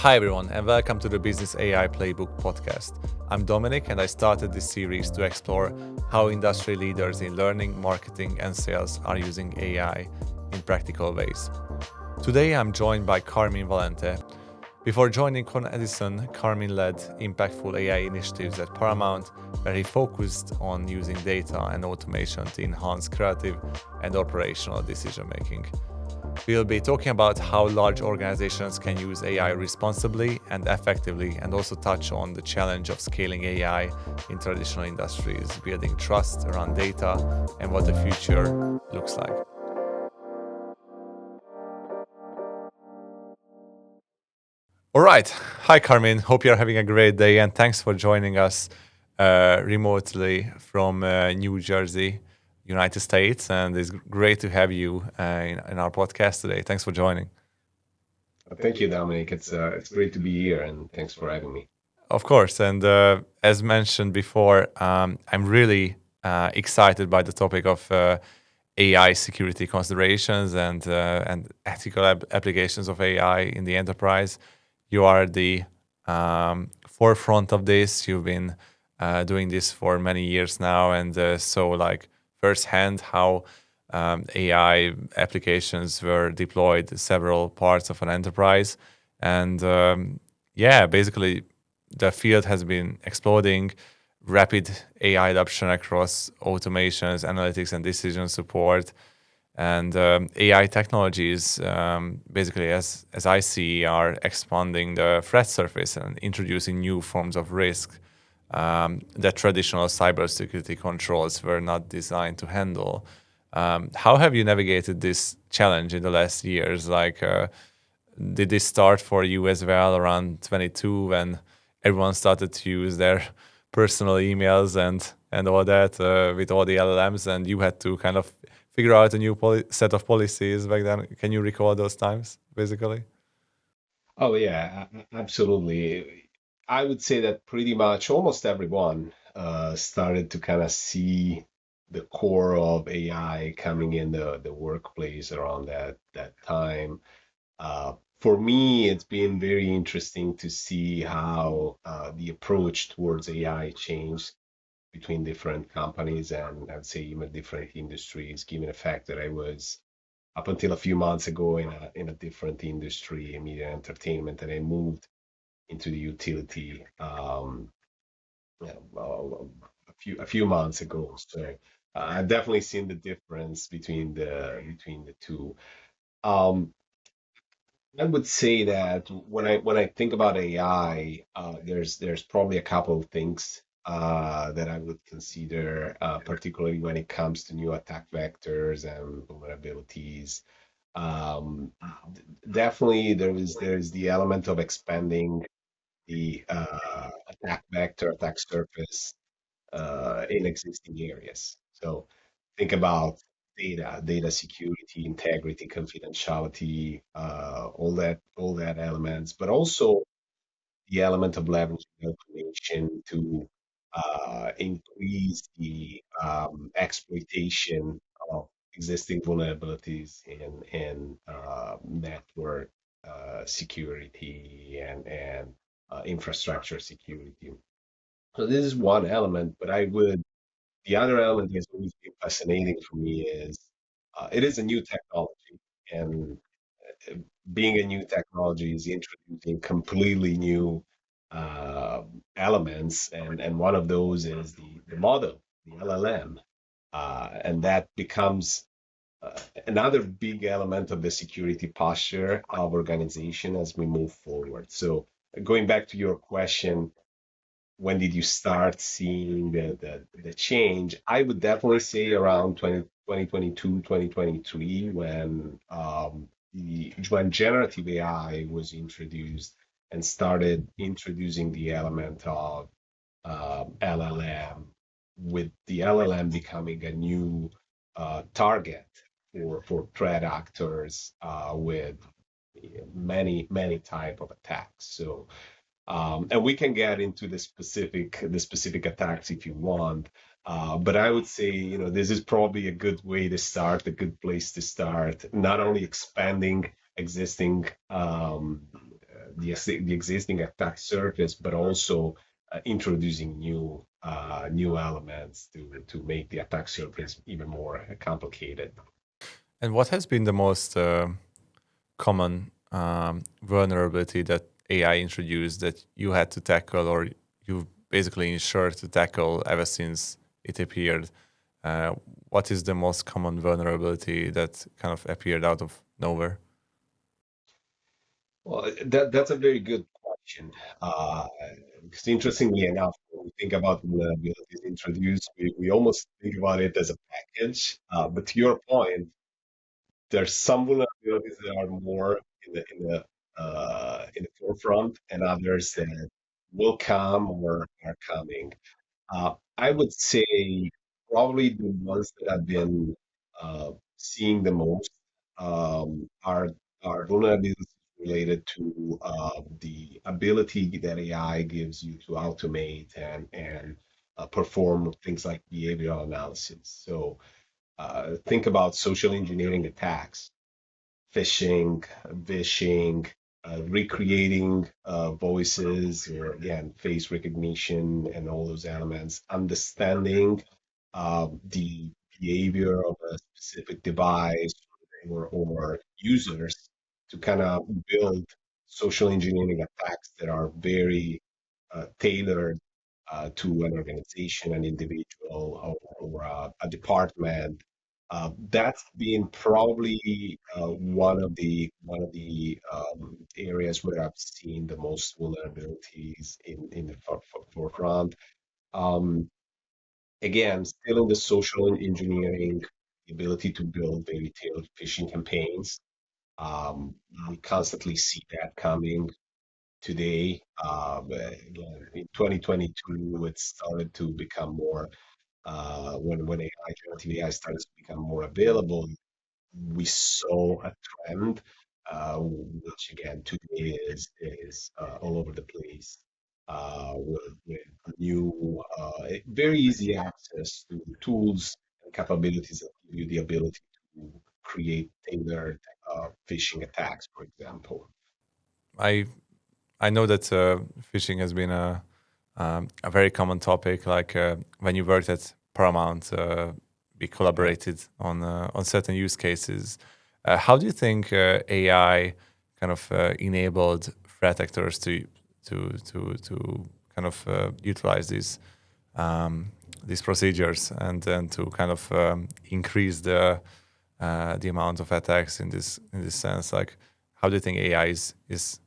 Hi everyone, and welcome to the Business AI Playbook podcast. I'm Dominic, and I started this series to explore how industry leaders in learning, marketing, and sales are using AI in practical ways. Today, I'm joined by Carmine Valente. Before joining Con Edison, Carmine led impactful AI initiatives at Paramount, where he focused on using data and automation to enhance creative and operational decision making. We'll be talking about how large organizations can use AI responsibly and effectively, and also touch on the challenge of scaling AI in traditional industries, building trust around data, and what the future looks like. All right. Hi, Carmen. Hope you're having a great day, and thanks for joining us remotely from New Jersey, United States. And it's great to have you in our podcast today. Thanks for joining. Thank you, Dominic. It's great to be here, and thanks for having me. Of course. And as mentioned before, I'm really excited by the topic of AI security considerations and ethical applications of AI in the enterprise. You are the forefront of this. You've been doing this for many years now, and so like firsthand how AI applications were deployed in several parts of an enterprise, and yeah, basically the field has been exploding. Rapid AI adoption across automations, analytics, and decision support. And AI technologies, basically, as I see, are expanding the threat surface and introducing new forms of risk that traditional cybersecurity controls were not designed to handle. How have you navigated this challenge in the last years? Did this start for you as well around 22 when everyone started to use their personal emails and all that with all the LLMs, and you had to kind of figure out a new set of policies back then? Can you recall those times, basically? Oh yeah, absolutely. I would say that pretty much almost everyone started to kind of see the core of AI coming in the workplace around that time. For me, it's been very interesting to see how the approach towards AI changed between different companies and I'd say even different industries, given the fact that I was up until a few months ago in a different industry, media and entertainment, and I moved into the utility yeah, a few months ago. So I've definitely seen the difference between the two. Um, I would say that when I think about AI, there's probably a couple of things that I would consider, particularly when it comes to new attack vectors and vulnerabilities. Um, Definitely, there's the element of expanding the attack vector, attack surface in existing areas. So think about data security, integrity, confidentiality, all that elements, but also the element of leveraging automation to increase the exploitation of existing vulnerabilities in network security and infrastructure security. So this is one element, but the other element that's always been fascinating for me is it is a new technology, and uh, being a new technology is introducing completely new elements, and one of those is the model, the LLM, and that becomes another big element of the security posture of organization as we move forward. So going back to your question, when did you start seeing the change? I would definitely say around 2022, 2023, when generative AI was introduced and started introducing the element of LLM, with the LLM becoming a new target for threat actors with many type of attacks. So and we can get into the specific attacks if you want. But I would say, this is probably a good way to start, a good place to start, not only expanding existing the existing attack surface, but also introducing new elements to make the attack surface even more complicated. And what has been the most common vulnerability that AI introduced that you had to tackle, or you basically ensured to tackle ever since it appeared? Uh, what is the most common vulnerability that kind of appeared out of nowhere? Well, that's a very good question. Uh, because interestingly enough, when we think about vulnerabilities introduced, we almost think about it as a package. But to your point, there's some vulnerabilities that are more in the forefront, and others that will come or are coming. I would say probably the ones that I've been seeing the most are vulnerabilities related to the ability that AI gives you to automate and perform things like behavioral analysis. So think about social engineering attacks, phishing, vishing, recreating voices, or again, face recognition and all those elements, understanding the behavior of a specific device or users to kind of build social engineering attacks that are very tailored to an organization, an individual, or a department. That's been probably one of the areas where I've seen the most vulnerabilities in the forefront. Um, Again, still in the social engineering, the ability to build very tailored phishing campaigns. We constantly see that coming today. But again, in 2022, it started to become more when AI, generative AI started to become more available. We saw a trend, which again today is all over the place, with new, very easy access to tools and capabilities that give you the ability to create tailored phishing attacks, for example. I I know that phishing has been a very common topic. Like when you worked at Paramount, we Yeah. collaborated on certain use cases. How do you think AI kind of enabled threat actors to kind of utilize these procedures and then to kind of increase the amount of attacks in this sense? Like, how do you think AI is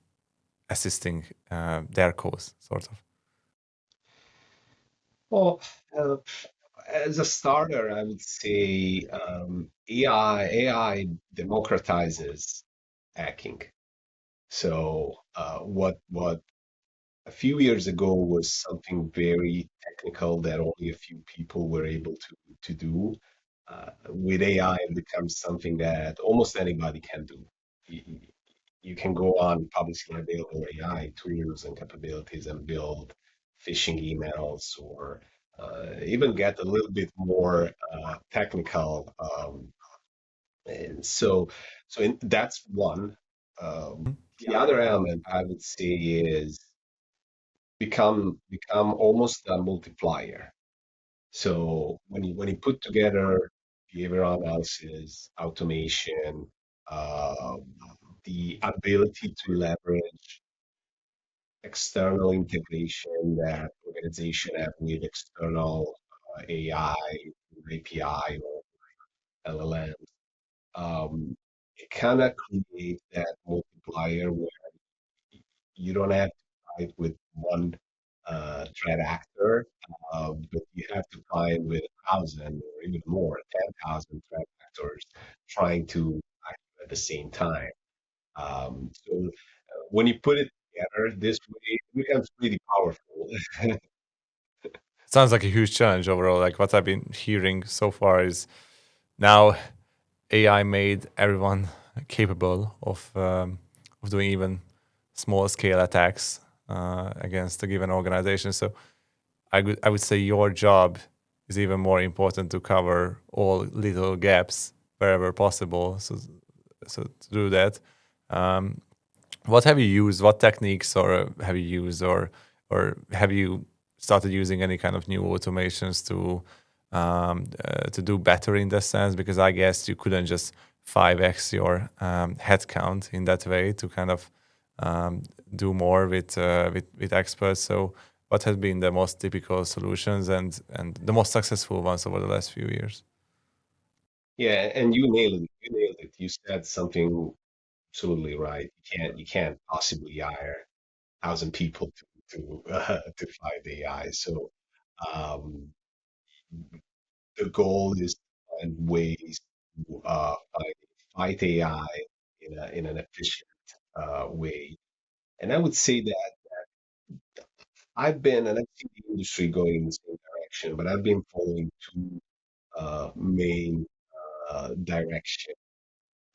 assisting their cause, sort of? Well, uh, as a starter, I would say AI democratizes hacking. So what a few years ago was something very technical that only a few people were able to do. With AI, it becomes something that almost anybody can do. You, you can go on publicly available AI tools and capabilities and build phishing emails or even get a little bit more technical. And that's one. The other element I would say is become almost a multiplier. So when you put together behavioral analysis, automation, uh, the ability to leverage external integration that organization have with external AI, API, or LLMs, it kind of creates that multiplier where you don't have to fight with one threat actor, but you have to fight with 1,000 or even more, 10,000 threat actors trying to act at the same time. When you put it together this way, it becomes pretty powerful. It sounds like a huge challenge overall. Like what I've been hearing so far is now AI made everyone capable of doing even small scale attacks against a given organization. So I would say your job is even more important to cover all little gaps wherever possible. So to do that, um, What have you used? What techniques or have you used, or have you started using any kind of new automations to do better in that sense? Because I guess you couldn't just 5x your headcount in that way to kind of um, do more with experts. So, what has been the most typical solutions and the most successful ones over the last few years? Yeah, and you nailed it. You nailed it. You said something absolutely right. You can't possibly hire 1,000 people to fight AI. So um, the goal is to find ways to fight AI in an efficient way. And I would say that and I've seen the industry going in the same direction, but I've been following two main directions.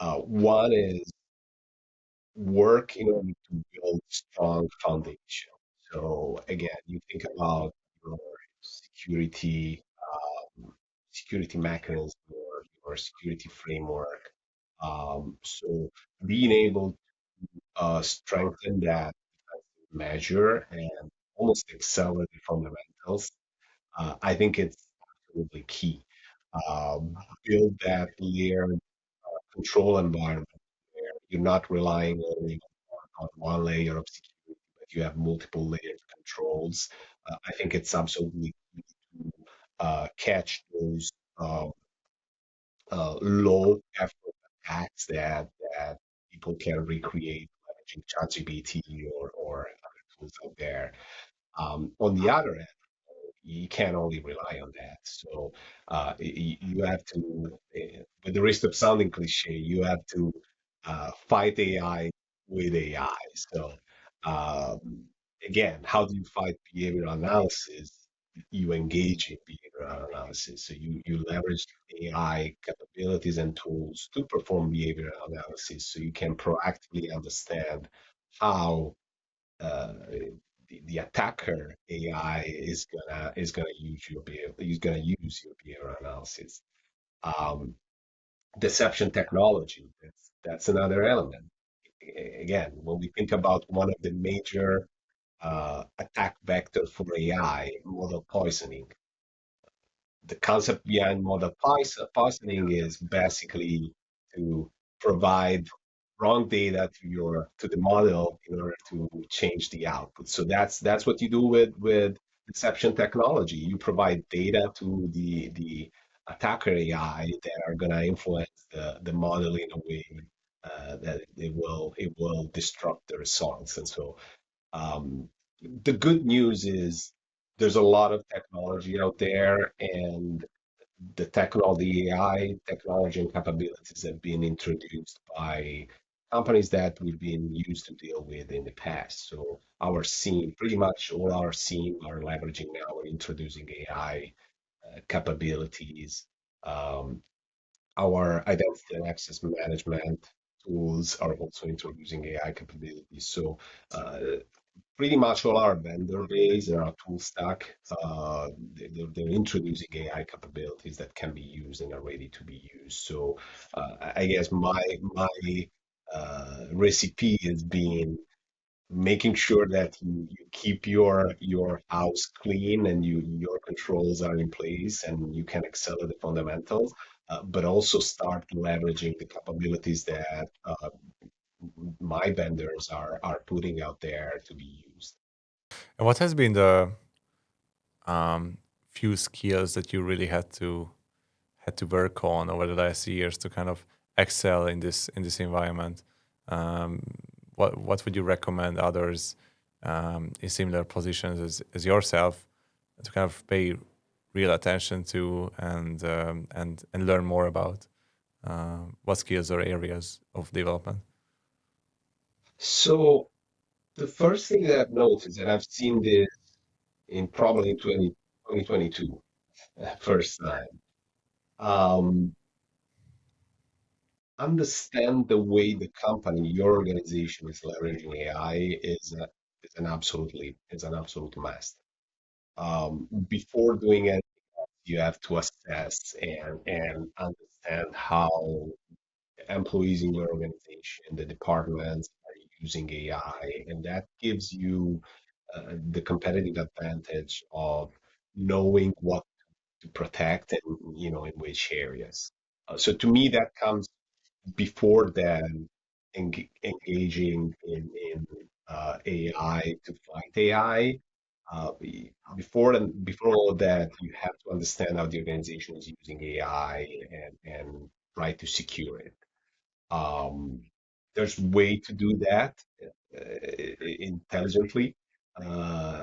One is work in order to build strong foundation. So again, you think about your security security mechanism or security framework. So being able to strengthen that measure and almost excel at the fundamentals, I think it's absolutely key. Build that layered control environment where you're not relying only on one layer of security, but you have multiple layers of controls. I think it's absolutely key to catch those low effort attacks that people can recreate leveraging ChatGPT or other tools out there. On the other end, you can't only rely on that. So you have to, with the risk of sounding cliche, you have to fight AI with AI. So um, again, how do you fight behavioral analysis? You engage in behavioral analysis. So you leverage AI capabilities and tools to perform behavioral analysis so you can proactively understand how the attacker AI is gonna use your behavior analysis. Um, Deception technology, that's another element. Again, when we think about one of the major attack vectors for AI, model poisoning, the concept behind model poisoning is basically to provide wrong data to the model in order to change the output. So that's what you do with deception technology. You provide data to the attacker AI that are going to influence the model in a way that it will disrupt the results. And so um, the good news is there's a lot of technology out there, and the technology, AI technology and capabilities have been introduced by companies that we've been used to deal with in the past. So our scene, pretty much all our scene are leveraging now and introducing AI capabilities. Um, our identity and access management tools are also introducing AI capabilities. So uh, pretty much all our vendor base and our tool stack, they're introducing AI capabilities that can be used and are ready to be used. So I guess my recipe is being making sure that you keep your house clean and your controls are in place and you can excel at the fundamentals, but also start leveraging the capabilities that my vendors are putting out there to be used. And what has been the few skills that you really had to work on over the last years to kind of excel in this environment? Um, what would you recommend others in similar positions as yourself to kind of pay real attention to and learn more about? What skills or areas of development? So the first thing that I've noticed, and I've seen this in probably 2022, first time, um, understand the way the company, your organization is leveraging AI is an absolute must. Before doing it, you have to assess and understand how employees in your organization, the departments, are using AI, and that gives you the competitive advantage of knowing what to protect and in which areas. So to me, that comes before then engaging in AI to fight AI. Before all of that, you have to understand how the organization is using AI and try to secure it. Um, there's way to do that intelligently. Uh,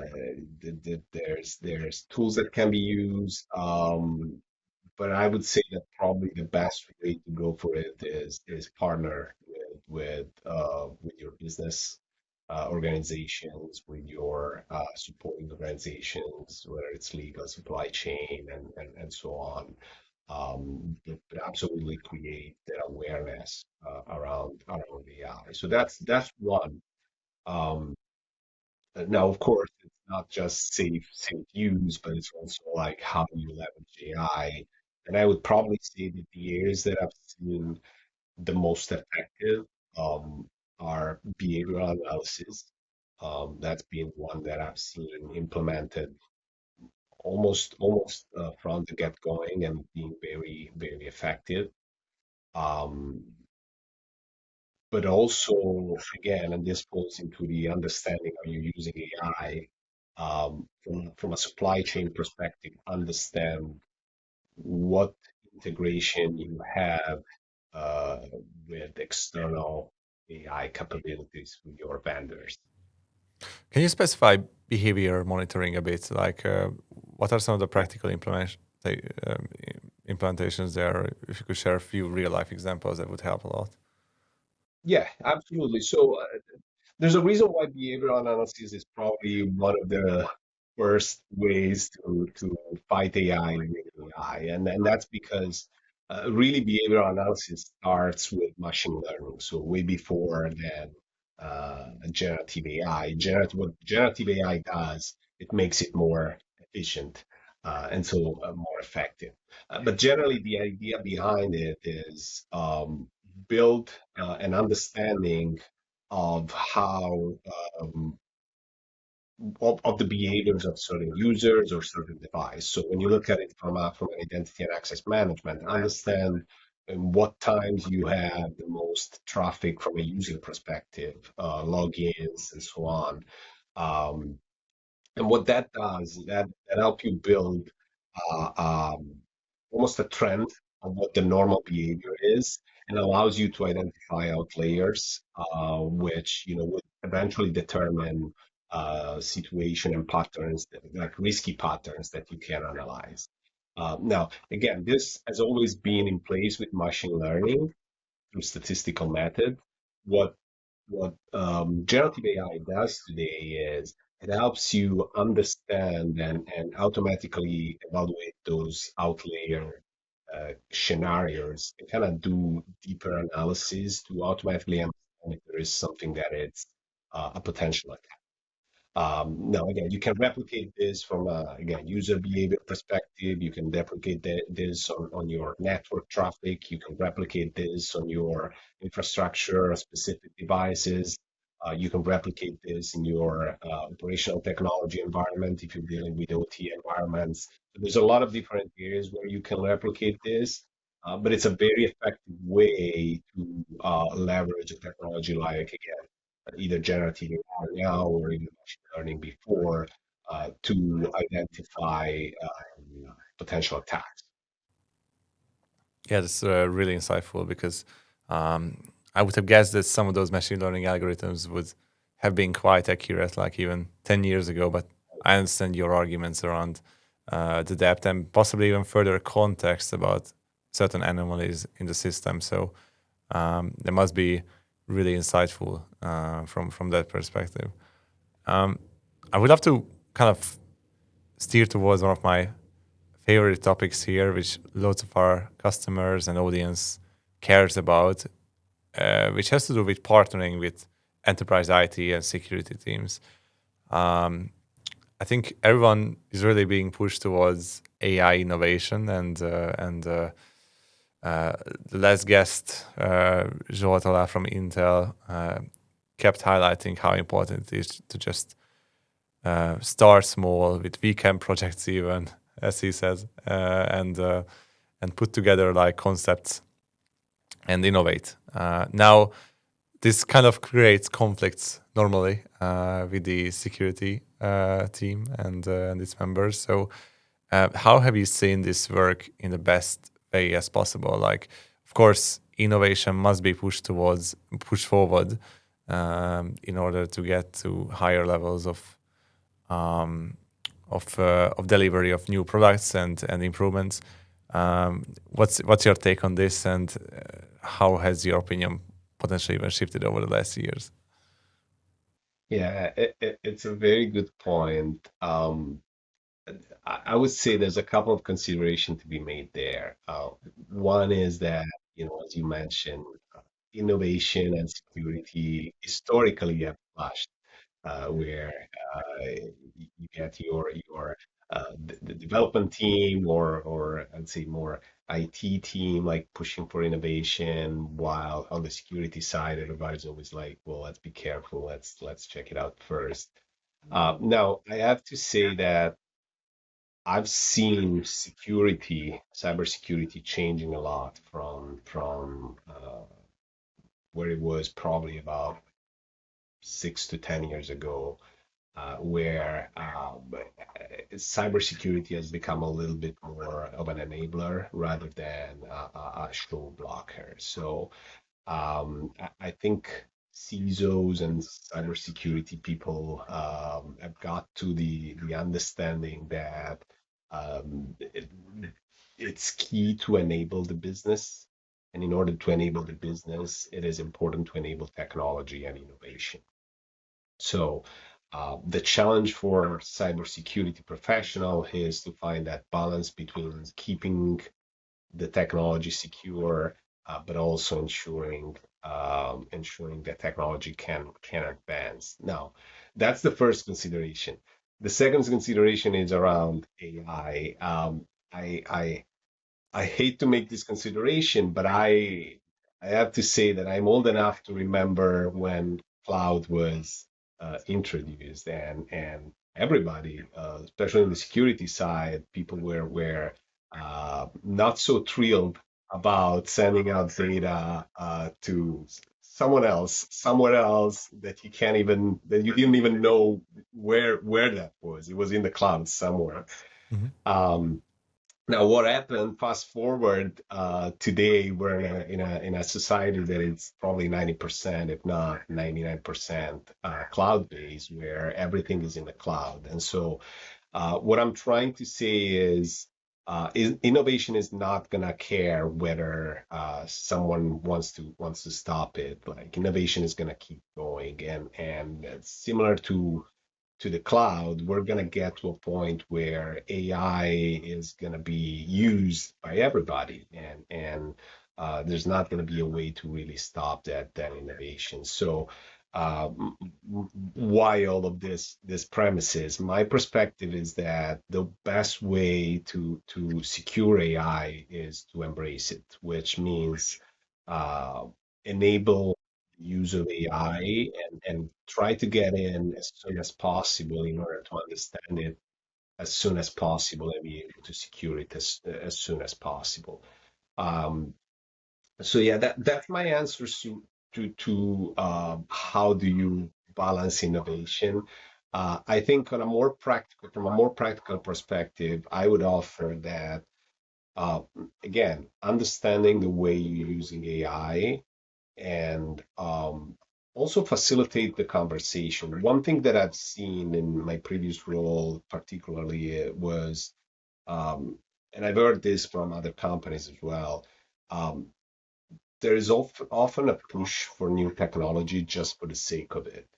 there's tools that can be used, but I would say that probably the best way to go for it is partner with your business organizations, with your supporting organizations, whether it's legal, supply chain, and so on. But absolutely create that awareness around AI. So that's one. Um, Now, of course, it's not just safe use, but it's also like how do you leverage AI. And I would probably say that the areas that I've seen the most effective are behavioral analysis. That's been one that I've seen implemented almost from the get going and being very, very effective. Um, but also, again, and this falls into the understanding how you're using AI from a supply chain perspective, understand what integration you have uh, with external AI capabilities with your vendors. Can you specify behavior monitoring a bit? Like, what are some of the practical implementations there? If you could share a few real life examples, that would help a lot. Yeah, absolutely. So there's a reason why behavioral analysis is probably one of the first ways to fight AI with AI, and that's because really behavioral analysis starts with machine learning. So way before than generative AI. What generative AI does, it makes it more efficient and so more effective. But generally, the idea behind it is build an understanding of how of the behaviors of certain users or certain device. So when you look at it from an identity and access management, understand in what times you have the most traffic from a user perspective, logins and so on. Um, and what that does, that help you build uh, um, almost a trend of what the normal behavior is, and allows you to identify outliers, which would eventually determine situation and patterns, like risky patterns that you can analyze. Now, again, this has always been in place with machine learning through statistical method. What generative AI does today is it helps you understand and automatically evaluate those outlier scenarios and kind of do deeper analysis to automatically understand if there is something that it's a potential attack. Now, again, you can replicate this from a, again, user behavior perspective. You can replicate this on your network traffic. You can replicate this on your infrastructure, specific devices. You can replicate this in your operational technology environment if you're dealing with OT environments. So there's a lot of different areas where you can replicate this, but it's a very effective way to leverage a technology like, again, either generative AI now or even machine learning before to identify potential attacks. Yeah, that's really insightful because I would have guessed that some of those machine learning algorithms would have been quite accurate, like even 10 years ago. But I understand your arguments around the depth and possibly even further context about certain anomalies in the system. So they must be really insightful from that perspective. I would love to kind of steer towards one of my favorite topics here, which lots of our customers and audience cares about, which has to do with partnering with enterprise IT and security teams. I think everyone is really being pushed towards AI innovation, and the last guest, Zsoltala from Intel, kept highlighting how important it is to just start small with weekend projects, even as he says, and put together like concepts and innovate. Now, this kind of creates conflicts normally with the security team and its members. So, how have you seen this work in the best way as possible? Like, of course, innovation must be pushed forward in order to get to higher levels um, of delivery of new products and improvements. What's your take on this, and how has your opinion potentially even shifted over the last years? Yeah, it's a very good point. I would say there's a couple of considerations to be made there. One is that, as you mentioned, innovation and security historically have clashed, where you get the development team or I'd say more IT team like pushing for innovation, while on the security side, everybody's always like, well, let's be careful, let's check it out first. Now, I have to say that I've seen cybersecurity changing a lot from where it was probably about 6 to 10 years ago, where cybersecurity has become a little bit more of an enabler rather than a show blocker. So I think CISOs and cybersecurity people have got to the understanding that it's key to enable the business. And in order to enable the business, it is important to enable technology and innovation. So the challenge for cybersecurity professional is to find that balance between keeping the technology secure, but also ensuring that technology can advance. Now, that's the first consideration. The second consideration is around AI. I hate to make this consideration, but I have to say that I'm old enough to remember when cloud was introduced, and everybody, especially on the security side, people were not so thrilled about sending out data to someone else, somewhere else that you didn't even know where that was. It was in the cloud somewhere. Mhm. Um, Now, what happened? Fast forward today, we're in a society that is probably 90%, if not 99%, cloud-based, where everything is in the cloud. And so, what I'm trying to say is innovation is not gonna care whether someone wants to stop it. Like innovation is gonna keep going, and it's similar to the cloud, we're going to get to a point where AI is going to be used by everybody, and there's not going to be a way to really stop that innovation. So, uh, why all of this premises? My perspective is that the best way to secure AI is to embrace it, which means uh, enable use of AI and try to get in as soon as possible in order to understand it as soon as possible and be able to secure it as soon as possible. Um, so yeah, that's my answer to how do you balance innovation. I think from a more practical perspective, I would offer that uh, again, understanding the way you're using AI and also facilitate the conversation. One thing that I've seen in my previous role, particularly, was, and I've heard this from other companies as well. Um, there is often a push for new technology just for the sake of it.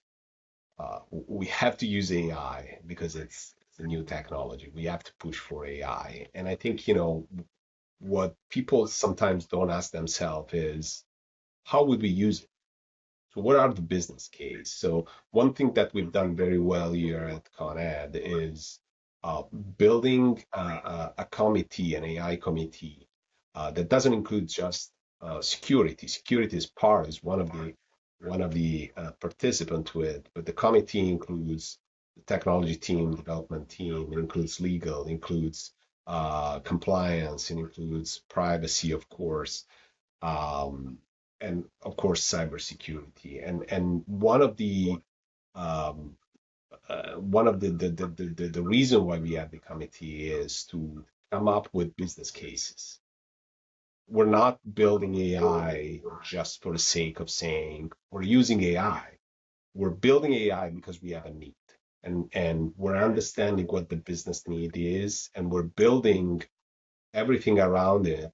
We have to use AI because it's a new technology. We have to push for AI, and I think what people sometimes don't ask themselves is how would we use it? So what are the business case? So one thing that we've done very well here at Con Ed is building a committee, an AI committee that doesn't include just security. Security is one of participants with, but the committee includes the technology team, development team, it includes legal, it includes compliance, it includes privacy, of course, um, and of course cybersecurity. And um, one of the reason why we have the committee is to come up with business cases. We're not building AI just for the sake of saying we're using AI. We're building AI because we have a need, and we're understanding what the business need is, and we're building everything around it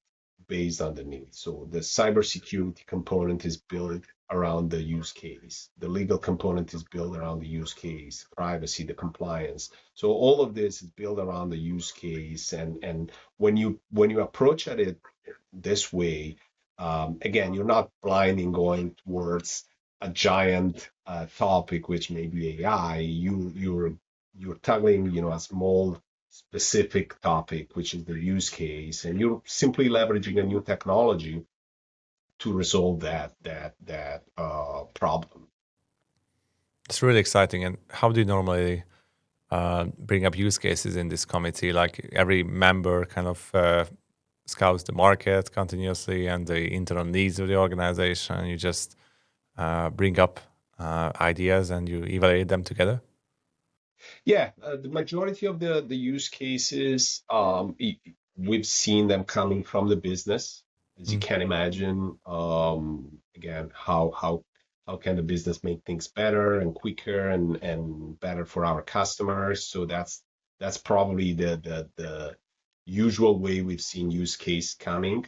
based on the need. So the cybersecurity component is built around the use case. The legal component is built around the use case, privacy, the compliance. So all of this is built around the use case. And when you approach at it this way, again, you're not blinding going towards a giant topic, which may be AI. You're tackling, a small specific topic, which is the use case, and you're simply leveraging a new technology to resolve that problem. It's really exciting. And how do you normally bring up use cases in this committee? Like every member kind of scouts the market continuously and the internal needs of the organization. You just bring up ideas and you evaluate them together. Yeah, the majority of the use cases, we've seen them coming from the business, as you Mm. can imagine. Again, how can the business make things better and quicker and better for our customers? So that's probably the usual way we've seen use case coming.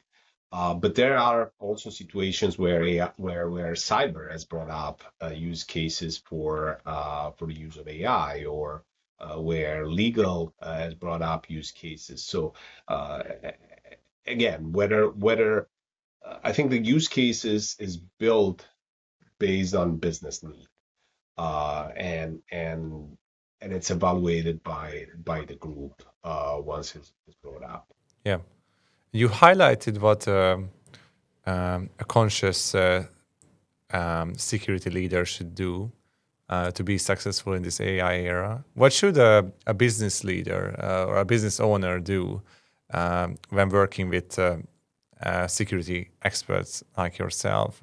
But there are also situations where where cyber has brought up use cases for the use of AI, or where legal has brought up use cases. So uh, again, whether I think the use cases is built based on business need, and it's evaluated by the group once it's brought up. Yeah. You highlighted what a conscious security leader should do to be successful in this AI era. What should a business leader or a business owner do when working with security experts like yourself?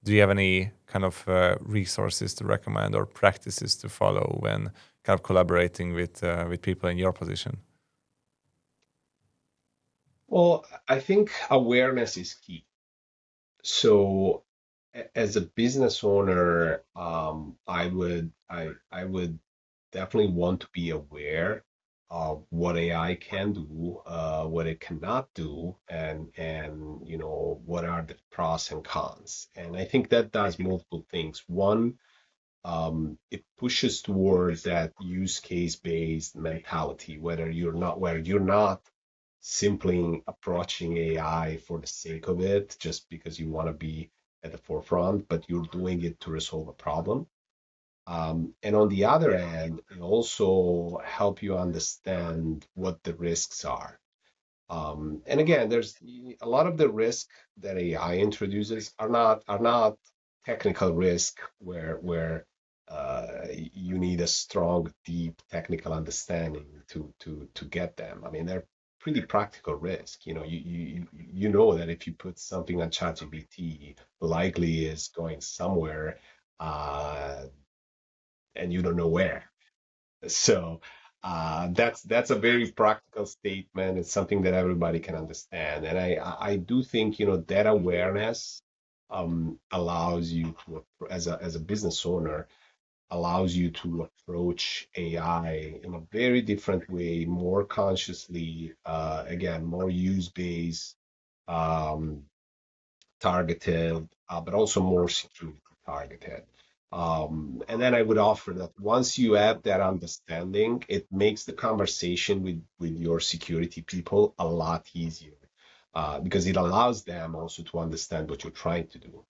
Do you have any kind of resources to recommend or practices to follow when kind of collaborating with people in your position? Well, I think awareness is key. So as a business owner, I would definitely want to be aware of what AI can do, what it cannot do, and what are the pros and cons. And I think that does multiple things. One, it pushes towards that use case based mentality, where you're not simply approaching AI for the sake of it, just because you want to be at the forefront, but you're doing it to resolve a problem. And on the other hand, it also help you understand what the risks are. And again, there's a lot of the risk that AI introduces are not technical risk where you need a strong, deep technical understanding to get them. I mean, they're pretty practical risk. You know that if you put something on ChatGPT, likely is going somewhere, uh, and you don't know where. So that's a very practical statement. It's something that everybody can understand, and I do think that awareness allows you to, as a business owner, allows you to approach AI in a very different way, more consciously, again, more use-based, um, targeted, but also more security targeted. And then I would offer that once you have that understanding, it makes the conversation with your security people a lot easier, because it allows them also to understand what you're trying to do.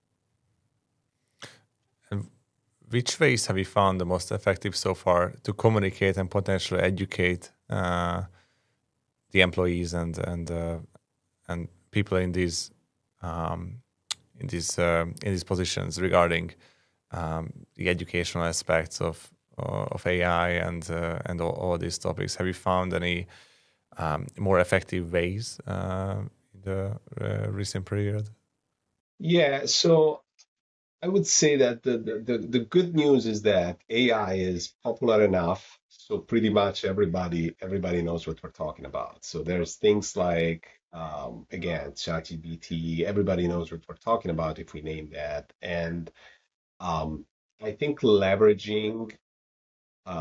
And which ways have you found the most effective so far to communicate and potentially educate the employees and people in these in these positions regarding the educational aspects of AI and all these topics. Have you found any more effective ways in the recent period? Yeah, so I would say that the good news is that AI is popular enough, so pretty much everybody knows what we're talking about. So there's things like again, ChatGPT, everybody knows what we're talking about if we name that. And um, I think leveraging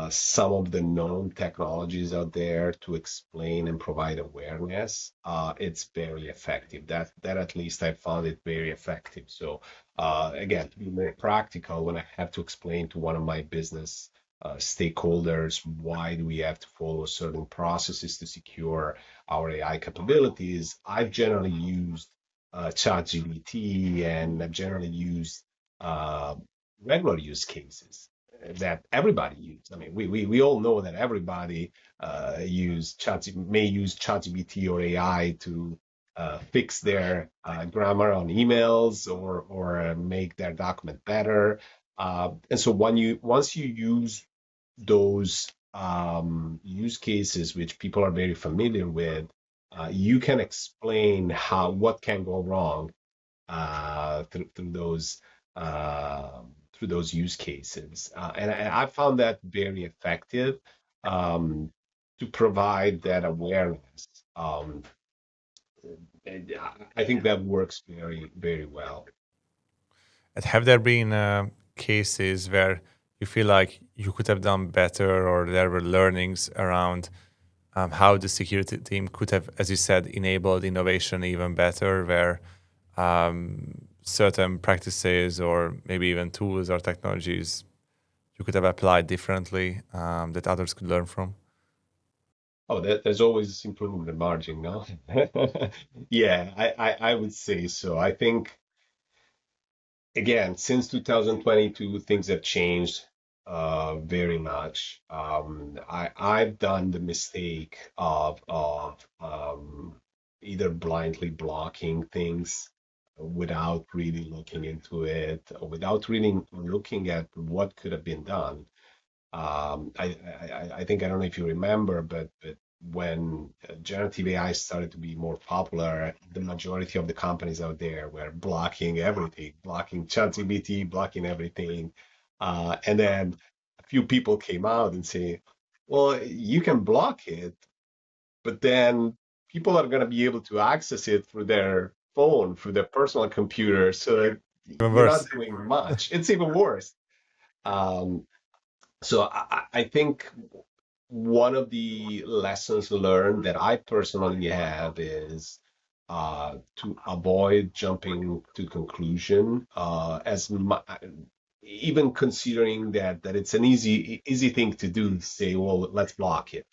some of the known technologies out there to explain and provide awareness, it's very effective. That at least I found it very effective. So again, to be more practical, when I have to explain to one of my business stakeholders why do we have to follow certain processes to secure our AI capabilities, I've generally used ChatGPT and I've generally used uh, regular use cases that everybody uses. I mean, we all know that everybody may use ChatGPT or AI to fix their grammar on emails or make their document better. And so once you use those use cases which people are very familiar with, you can explain what can go wrong uh, through those use cases, and I found that very effective um, to provide that awareness. Um, and I think that works very well. And have there been cases where you feel like you could have done better, or there were learnings around how the security team could have, as you said, enabled innovation even better, where certain practices or maybe even tools or technologies you could have applied differently that others could learn from? Oh, there's always improvement margin, no? Yeah, I would say so. I think again, since 2022, things have changed very much. I've done the mistake of either blindly blocking things without really looking into it, or without really looking at what could have been done. I think I don't know if you remember, but when generative AI started to be more popular, the majority of the companies out there were blocking everything, blocking ChatGPT, blocking everything. And then a few people came out and say, well, you can block it, but then people are going to be able to access it through their phone, through their personal computer. So Even you're not worse. doing much. It's even worse. Um, so I think one of the lessons learned that I personally have is to avoid jumping to conclusion, even considering that it's an easy thing to do to say, well, let's block it.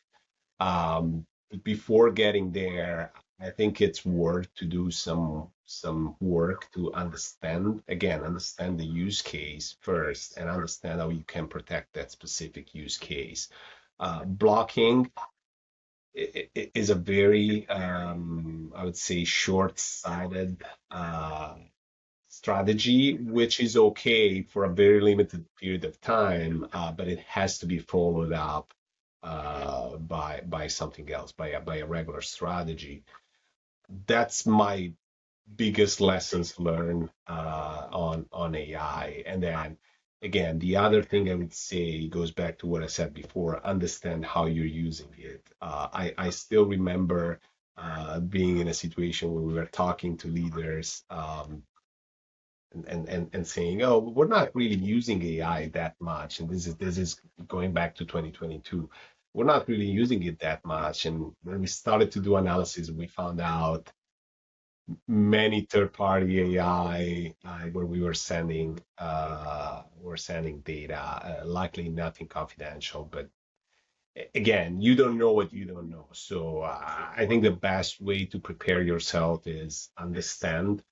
Before getting there, I think it's worth to do some work to understand the use case first and understand how you can protect that specific use case. Blocking is a very, I would say, short-sighted strategy, which is okay for a very limited period of time, but it has to be followed up by something else, by a regular strategy. That's my biggest lessons learned on AI. And then again, the other thing I would say goes back to what I said before: understand how you're using it. I still remember being in a situation where we were talking to leaders. And saying, oh, we're not really using AI that much. And this is going back to 2022. We're not really using it that much. And when we started to do analysis, we found out many third-party AI where we were sending data, likely nothing confidential. But again, you don't know what you don't know. So I think the best way to prepare yourself is understand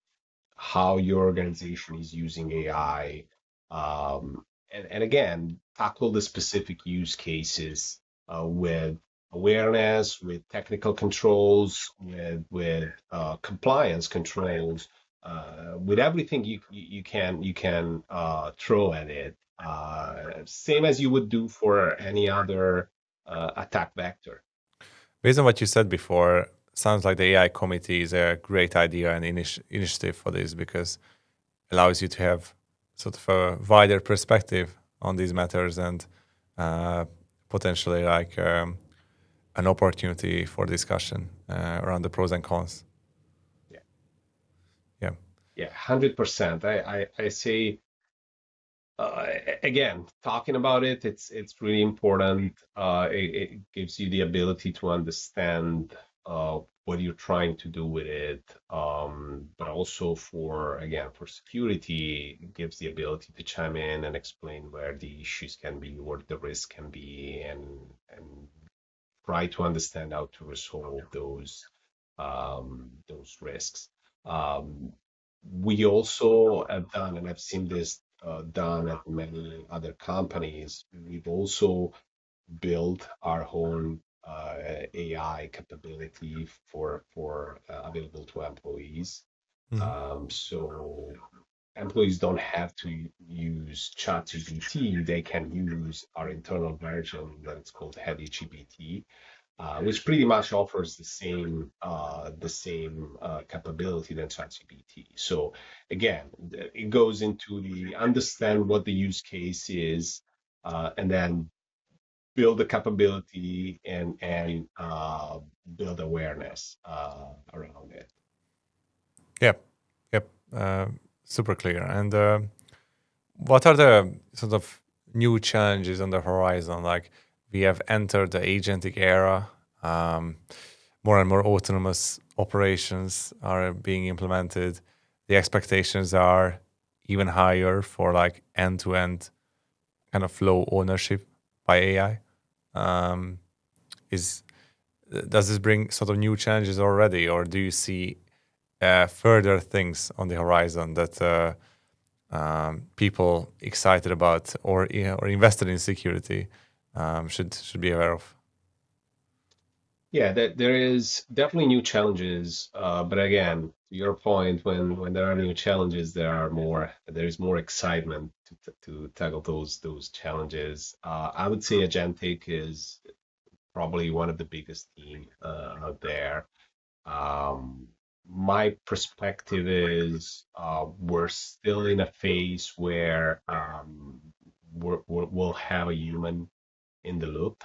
how your organization is using AI. And again, tackle the specific use cases with awareness, with technical controls, with compliance controls, with everything you can throw at it, same as you would do for any other attack vector. Based on what you said before, sounds like the AI committee is a great idea and initiative for this because it allows you to have sort of a wider perspective on these matters and uh, potentially like an opportunity for discussion around the pros and cons. Yeah, Yeah. yeah, 100%. I say again, talking about it, it's really important. It gives you the ability to understand what you're trying to do with it, but also for security, it gives the ability to chime in and explain where the issues can be, where the risk can be, and try to understand how to resolve those risks. Um, we also have done, and I've seen this done at many other companies. We've also built our own AI capability for available to employees. Mhm. So employees don't have to use ChatGPT; they can use our internal version that's called HeavyGPT, which pretty much offers the same capability than ChatGPT. So again, it goes into the understand what the use case is, and then build the capability and build awareness around it. Yep. Yep. Super clear. And what are the sort of new challenges on the horizon? Like we have entered the agentic era. Um, more and more autonomous operations are being implemented. The expectations are even higher for like end-to-end kind of flow ownership by AI. Um, is does this bring sort of new challenges already, or do you see further things on the horizon that people excited about or invested in security should be aware of? Yeah, there is definitely new challenges, but again, to your point, when there are new challenges, there is more excitement to tackle those challenges. I would say agentic is probably one of the biggest themes out there. Um, my perspective is we're still in a phase where we'll have a human in the loop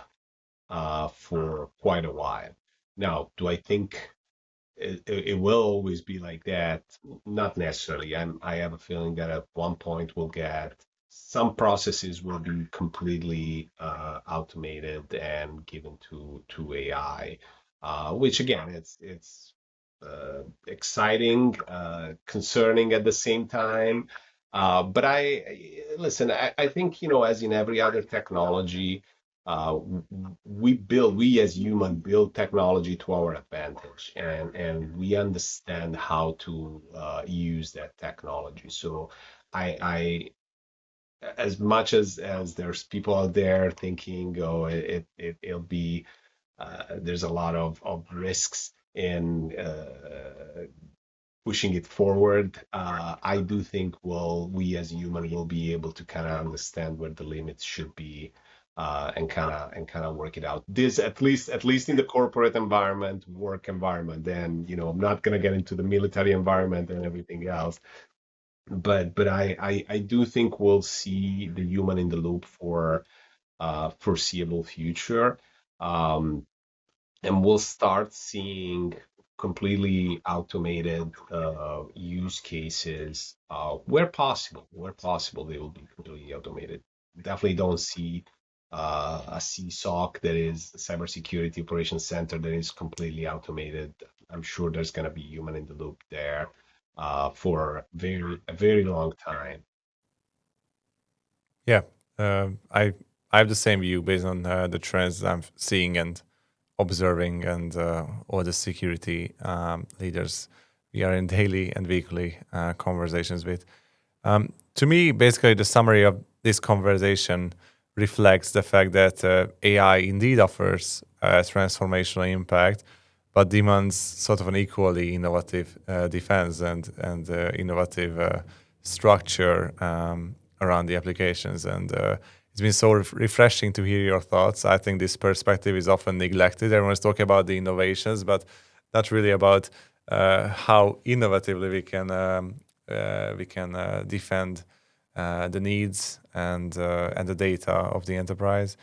for quite a while. Now, do I think it will always be like that? Not necessarily. I have a feeling that at one point we'll get some processes will be completely automated and given to AI, which again, it's exciting, concerning at the same time. But listen. I think as in every other technology, uh, we as human build technology to our advantage, and we understand how to use that technology. So I as much as there's people out there thinking, oh, it'll be there's a lot of risks in pushing it forward. I do think we as human will be able to kind of understand where the limits should be, and kind of work it out. This at least in the corporate environment, work environment. Then I'm not gonna get into the military environment and everything else. But I do think we'll see the human in the loop for foreseeable future. Um, and we'll start seeing completely automated use cases where possible they will be completely automated. Definitely don't see a CSOC, that is Cybersecurity Operations Center, that is completely automated. I'm sure there's going to be human in the loop there for a very long time. Yeah, I have the same view based on the trends I'm seeing and observing, and all the security leaders we are in daily and weekly conversations with. To me, basically, the summary of this conversation reflects the fact that AI indeed offers a transformational impact, but demands sort of an equally innovative defense and innovative structure around the applications. And it's been so refreshing to hear your thoughts. I think this perspective is often neglected. Everyone's talking about the innovations, but not really about how innovatively we can defend the needs and the data of the enterprise.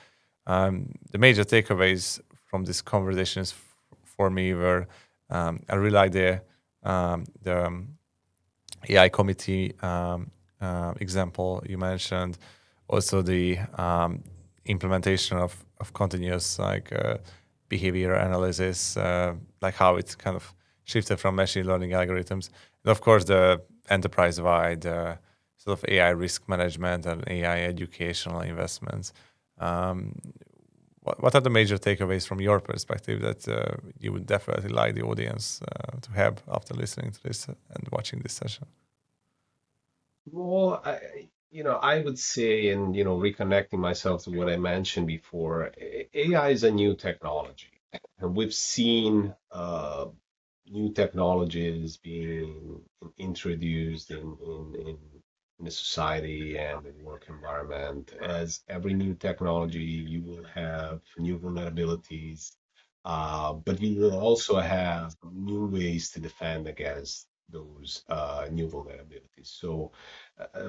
The major takeaways from this conversation for me were I really like the AI committee example you mentioned. Also the implementation of continuous behavior analysis, like how it's kind of shifted from machine learning algorithms. And of course, the enterprise-wide sort of AI risk management and AI educational investments. What are the major takeaways from your perspective that you would definitely like the audience to have after listening to this and watching this session? Well, I would say, and reconnecting myself to what I mentioned before, AI is a new technology, and we've seen new technologies being introduced in the society and the work environment. As every new technology, you will have new vulnerabilities, but you will also have new ways to defend against those new vulnerabilities. So,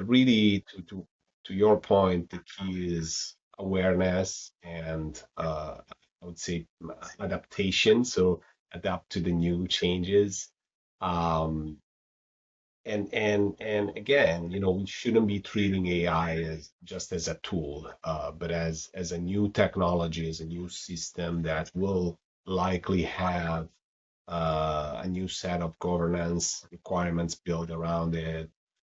really, to your point, the key is awareness and I would say adaptation. So adapt to the new changes. Um, and again, we shouldn't be treating AI as just as a tool, but as a new technology, as a new system that will likely have a new set of governance requirements built around it.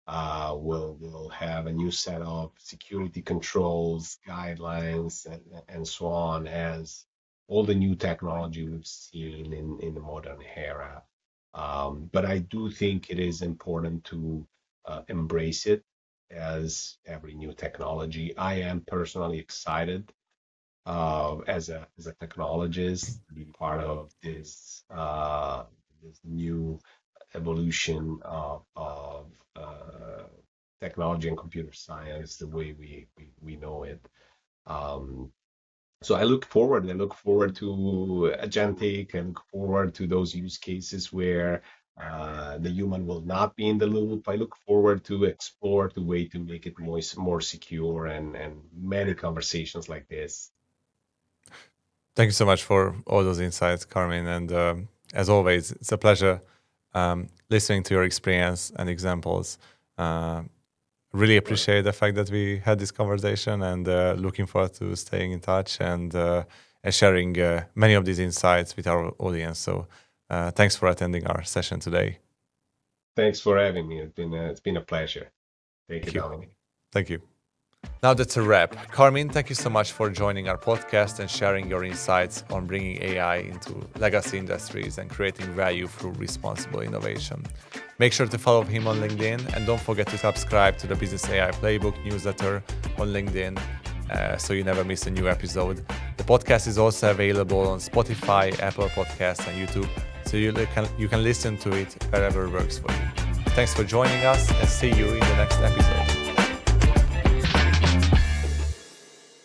Will have a new set of security controls, guidelines, and so on as all the new technology we've seen in the modern era. But I do think it is important to embrace it as every new technology. I am personally excited as a technologist to be part of this new evolution of technology and computer science the way we know it. Um, so I look forward to Agentic. I look forward to those use cases where the human will not be in the loop. I look forward to explore the way to make it more secure and many conversations like this. Thank you so much for all those insights, Carmen. And as always, it's a pleasure listening to your experience and examples. Really appreciate the fact that we had this conversation and looking forward to staying in touch and sharing many of these insights with our audience. So thanks for attending our session today. Thanks for having me. It's been a pleasure. Thank you, Thank you. Dominic. Thank you. Now that's a wrap. Carmen, thank you so much for joining our podcast and sharing your insights on bringing AI into legacy industries and creating value through responsible innovation. Make sure to follow him on LinkedIn and don't forget to subscribe to the Business AI Playbook newsletter on LinkedIn so you never miss a new episode. The podcast is also available on Spotify, Apple Podcasts, and YouTube, so you can listen to it wherever works for you. Thanks for joining us and see you in the next episode.